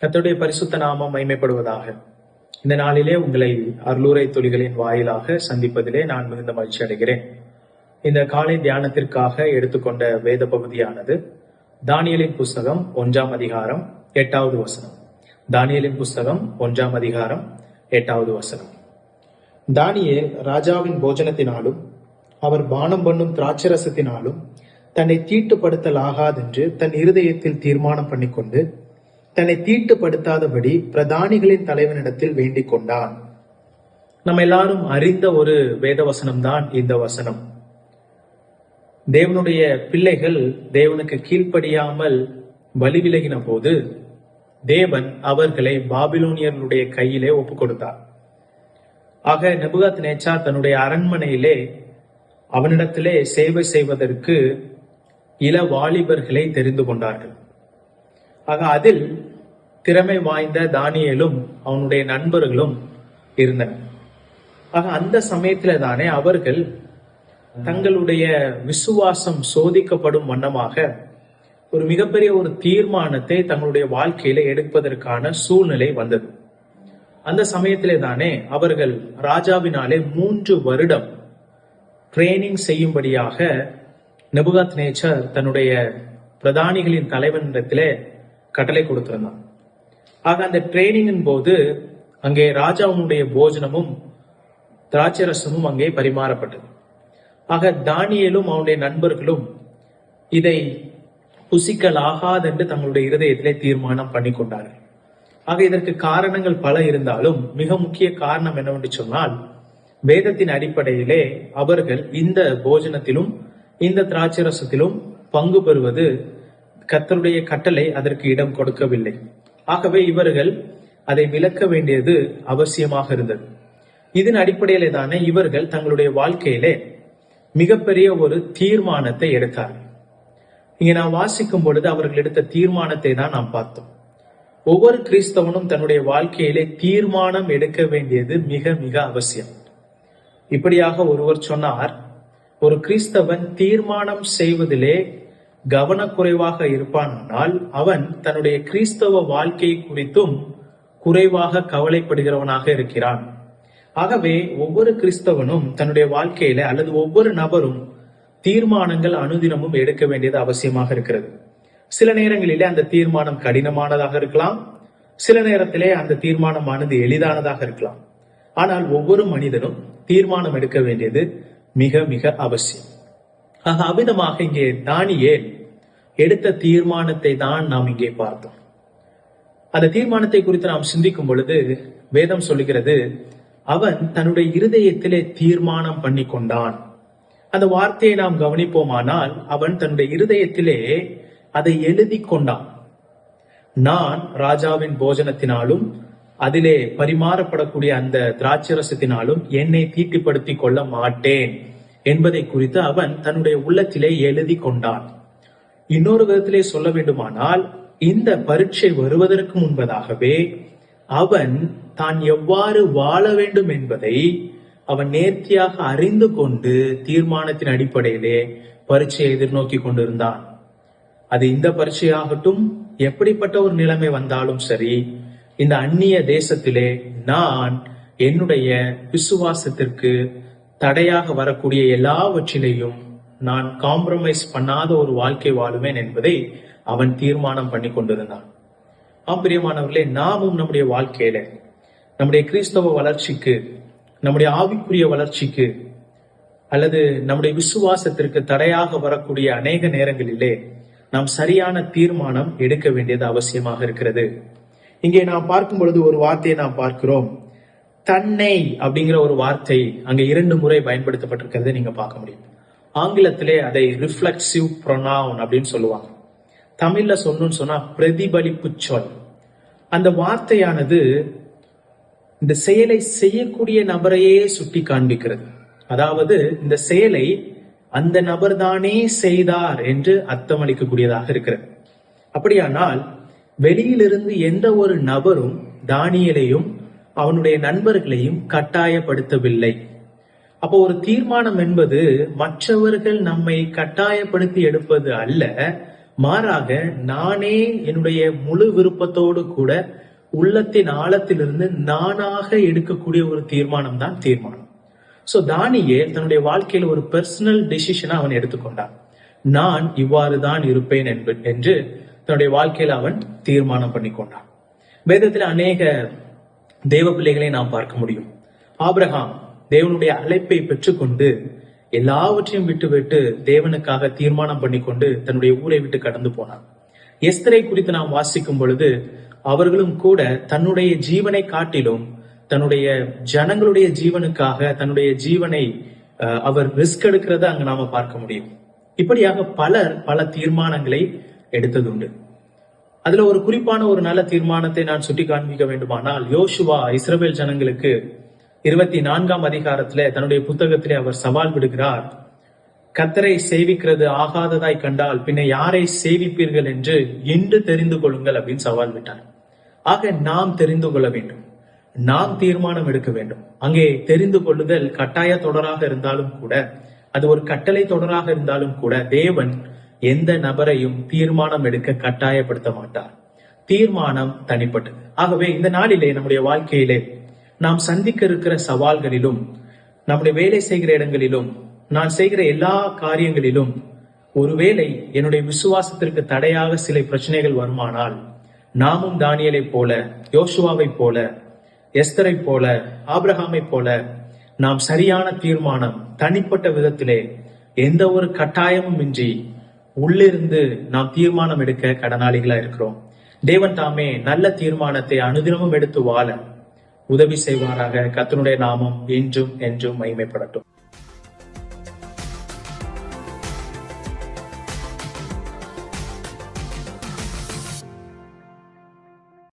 கர்த்தருடைய பரிசுத்த நாமம் மகிமைப்படுவதாக. இந்த நாளிலே உங்களை அருளுரை துளிகளின் வாயிலாக சந்திப்பதிலே நான் மிகுந்த மகிழ்ச்சி அடைகிறேன். இந்த காலை தியானத்திற்காக எடுத்துக்கொண்ட வேத பகுதியானது தானியேலின் புஸ்தகம் 1ஆம் அதிகாரம் 8வது வசனம். தானியேலின் புஸ்தகம் 1ஆம் அதிகாரம் 8வது வசனம். தானியேல் ராஜாவின் போஜனத்தினாலும் அவர் பானம் பண்ணும் திராட்சரசத்தினாலும் தன்னை தீட்டுப்படுத்தலாகாதென்று தன் இருதயத்தில் தீர்மானம் பண்ணிக்கொண்டு தன்னை தீட்டுப்படுத்தாதபடி பிரதானிகளின் தலைவனிடத்தில் வேண்டிக் கொண்டான். நம்ம எல்லாரும் அறிந்த ஒரு வேத வசனம் தான் இந்த வசனம். தேவனுடைய பிள்ளைகள் தேவனுக்கு கீழ்ப்படியாமல் வழி விலகின போது தேவன் அவர்களை பாபிலோனியர்களுடைய கையிலே ஒப்பு கொடுத்தார். ஆக நேபுகாத்நேச்சார் தன்னுடைய அரண்மனையிலே அவனிடத்திலே சேவை செய்வதற்கு இள வாலிபர்களை தெரிந்து கொண்டார்கள். ஆக அதில் திறமை வாய்ந்த தானியேலும் அவனுடைய நண்பர்களும் இருந்தனர். ஆக அந்த சமயத்துல தானே அவர்கள் தங்களுடைய விசுவாசம் சோதிக்கப்படும் வண்ணமாக ஒரு மிகப்பெரிய ஒரு தீர்மானத்தை தங்களுடைய வாழ்க்கையில எடுப்பதற்கான சூழ்நிலை வந்தது. அந்த சமயத்திலே தானே அவர்கள் ராஜாவினாலே 3 வருடம் ட்ரைனிங் செய்யும்படியாக நேபுகாத்நேச்சார் தன்னுடைய பிரதானிகளின் தலைவனிடத்திலே கட்டளை கொடுத்திருந்தான். ஆக அந்த ட்ரைனிங்கின் போது அங்கே ராஜாவுடைய போஜனமும் திராட்சரசமும் அங்கே பரிமாறப்பட்டது. ஆக தானியேலும் அவனுடைய நண்பர்களும் இதை புசிக்கலாகாதென்று தங்களுடைய இருதயத்திலே தீர்மானம் பண்ணி கொண்டார்கள். ஆக இதற்கு காரணங்கள் பல இருந்தாலும் மிக முக்கிய காரணம் என்னவென்று சொன்னால், வேதத்தின் அடிப்படையிலே அவர்கள் இந்த போஜனத்திலும் இந்த திராட்சரசத்திலும் பங்கு பெறுவது கர்த்தருடைய கட்டளை அதற்கு இடம் கொடுக்கவில்லை. ஆகவே இவர்கள் அதை விலக்க வேண்டியது அவசியமாக இருந்தது. இதன் அடிப்படையிலே தானே இவர்கள் தங்களுடைய வாழ்க்கையிலே மிகப்பெரிய ஒரு தீர்மானத்தை எடுத்தார்கள். இங்க நான் வாசிக்கும் பொழுது அவர்கள் எடுத்த தீர்மானத்தை தான் நாம் பார்த்தோம். ஒவ்வொரு கிறிஸ்தவனும் தன்னுடைய வாழ்க்கையிலே தீர்மானம் எடுக்க வேண்டியது மிக மிக அவசியம். இப்படியாக ஒருவர் சொன்னார், ஒரு கிறிஸ்தவன் தீர்மானம் செய்வதிலே கவனக்குறைவாக இருப்பானால் அவன் தன்னுடைய கிறிஸ்தவ வாழ்க்கை குறித்தும் குறைவாக கவலைப்படுகிறவனாக இருக்கிறான். ஆகவே ஒவ்வொரு கிறிஸ்தவனும் தன்னுடைய வாழ்க்கையில அல்லது ஒவ்வொரு நபரும் தீர்மானங்கள் அனுதினமும் எடுக்க வேண்டியது அவசியமாக இருக்கிறது. சில நேரங்களிலே அந்த தீர்மானம் கடினமானதாக இருக்கலாம், சில நேரத்திலே அந்த தீர்மானமானது எளிதானதாக இருக்கலாம். ஆனால் ஒவ்வொரு மனிதனும் தீர்மானம் எடுக்க வேண்டியது மிக மிக அவசியம். ஆக அவ்விதமாக இங்கே தானியேல் எடுத்த தீர்மானத்தை தான் நாம் இங்கே பார்த்தோம். அந்த தீர்மானத்தை குறித்து நாம் சிந்திக்கும் பொழுது வேதம் சொல்லுகிறது, அவன் தன்னுடைய இருதயத்திலே தீர்மானம் பண்ணி கொண்டான். அந்த வார்த்தையை நாம் கவனிப்போமானால் அவன் தன்னுடைய இருதயத்திலே அதை எழுதி கொண்டான். நான் ராஜாவின் போஜனத்தினாலும் அதிலே பரிமாறப்படக்கூடிய அந்த திராட்சரசத்தினாலும் என்னை தீட்டுப்படுத்தி கொள்ள மாட்டேன் என்பதை குறித்து அவன் தன்னுடைய உள்ளத்திலே எழுதி கொண்டான். இன்னொரு விதத்திலே சொல்ல வேண்டுமானால், இந்த பரீட்சை வருவதற்கு முன்பதாகவே அவன் தான் எவ்வாறு வாழ வேண்டும் என்பதை அவன் நேர்த்தியாக அறிந்து கொண்டு தீர்மானத்தின் அடிப்படையிலே பரீட்சையை எதிர்நோக்கி கொண்டிருந்தான். அது இந்த பரீட்சையாகட்டும், எப்படிப்பட்ட ஒரு நிலைமை வந்தாலும் சரி, இந்த அந்நிய தேசத்திலே நான் என்னுடைய விசுவாசத்திற்கு தடையாக வரக்கூடிய எல்லாவற்றிலையும் நான் காம்ப்ரமைஸ் பண்ணாத ஒரு வாழ்க்கை வாழுவேன் என்பதை அவன் தீர்மானம் பண்ணி கொண்டிருந்தான். பிரியமானவர்களே, நாமும் நம்முடைய வாழ்க்கையில நம்முடைய கிறிஸ்தவ வளர்ச்சிக்கு, நம்முடைய ஆவிக்குரிய வளர்ச்சிக்கு அல்லது நம்முடைய விசுவாசத்திற்கு தடையாக வரக்கூடிய அநேக நேரங்களிலே நாம் சரியான தீர்மானம் எடுக்க வேண்டியது அவசியமாக இருக்கிறது. இங்கே நாம் பார்க்கும் பொழுது ஒரு வார்த்தையை நாம் பார்க்கிறோம், தன்னை அப்படிங்கிற ஒரு வார்த்தை அங்க 2 முறை பயன்படுத்தப்பட்டிருக்கிறதை நீங்க பார்க்க முடியும். ஆங்கிலத்திலே அதை ரிஃப்ளெக்சிவ் ப்ரொனவுன் அப்படின்னு சொல்லுவாங்க. தமிழ்ல சொல்லணும்னு சொன்னா பிரதிபலிப்பு சொல். அந்த வார்த்தையானது இந்த செயலை செய்யக்கூடிய நபரையே சுட்டி காண்பிக்கிறது. அதாவது இந்த செயலை அந்த நபர் தானே செய்தார் என்று அர்த்தமளிக்கக்கூடியதாக இருக்கிறது. அப்படியானால் வெளியிலிருந்து எந்த ஒரு நபரும் தானியேலையும் அவனுடைய நண்பர்களையும் கட்டாயப்படுத்தவில்லை. அப்போ ஒரு தீர்மானம் என்பது மற்றவர்கள் நம்மை கட்டாயப்படுத்தி எடுப்பது அல்ல, மாறாக நானே என்னுடைய முழு விருப்பத்தோடு கூட உள்ளத்தின் ஆழத்திலிருந்து நானாக எடுக்கக்கூடிய ஒரு தீர்மானம் தான் தீர்மானம். சோ தானியேல் தன்னுடைய வாழ்க்கையில ஒரு பர்சனல் டெசிஷனை அவன் எடுத்துக்கொண்டான். நான் இவ்வாறு தான் இருப்பேன் என்று தன்னுடைய வாழ்க்கையில அவன் தீர்மானம் பண்ணி கொண்டான். வேதத்துல அநேக தேவ பிள்ளைகளை நாம் பார்க்க முடியும். ஆபிரகாம் தேவனுடைய அழைப்பை பெற்றுக்கொண்டு எல்லாவற்றையும் விட்டு தேவனுக்காக தீர்மானம் பண்ணி கொண்டு தன்னுடைய ஊரை விட்டு கடந்து போனான். எஸ்தரை குறித்து நாம் வாசிக்கும் பொழுது அவர்களும் கூட தன்னுடைய ஜீவனை காட்டிலும் தன்னுடைய ஜனங்களுடைய ஜீவனுக்காக தன்னுடைய ஜீவனை அவர் ரிஸ்க் எடுக்கிறத அங்க நாம பார்க்க முடியும். இப்படியாக பலர் பல தீர்மானங்களை எடுத்ததுண்டு. அதுல ஒரு குறிப்பான ஒரு நல்ல தீர்மானத்தை நான் சுட்டி காண்பிக்க வேண்டுமானால், யோசுவா இஸ்ரவேல் ஜனங்களுக்கு 24ஆம் அதிகாரத்திலே தன்னுடைய புத்தகத்திலே அவர் சவால் விடுகிறார். கர்த்தரை சேவிக்கிறது ஆகாததாய் கண்டால் பின்ன யாரை சேவிப்பீர்கள் என்று இன்று தெரிந்து கொள்ளுங்கள் அப்படின்னு சவால் விட்டார். ஆக நாம் தெரிந்து கொள்ள வேண்டும், நாம் தீர்மானம் எடுக்க வேண்டும். அங்கே தெரிந்து கொள்ளுதல் கட்டாய தொடராக இருந்தாலும் கூட, அது ஒரு கட்டளை தொடராக இருந்தாலும் கூட, தேவன் எந்த நபரையும் தீர்மானம் எடுக்க கட்டாயப்படுத்த மாட்டார். தீர்மானம் தனிப்பட்டது. ஆகவே இந்த நாளிலே நம்முடைய வாழ்க்கையிலே நாம் சந்திக்க இருக்கிற சவால்களிலும், நம்முடைய வேலை செய்கிற இடங்களிலும், நான் செய்கிற எல்லா காரியங்களிலும் ஒருவேளை என்னுடைய விசுவாசத்திற்கு தடையாக சில பிரச்சனைகள் வருமானால், நாமும் தானியேலை போல, யோசுவாவை போல, எஸ்தரை போல, ஆபிரகாமை போல நாம் சரியான தீர்மானம் தனிப்பட்ட விதத்திலே எந்த ஒரு கட்டாயமும் இன்றி உள்ளிருந்து நாம் தீர்மானம் எடுக்க கடனாளிகளா இருக்கிறோம். தேவன் தாமே நல்ல தீர்மானத்தை அனுதினமும் எடுத்து வாழ உதவி செய்வாராக. கர்த்தருடைய நாமம் இன்றும் என்றும் மகிமைப்படட்டும்.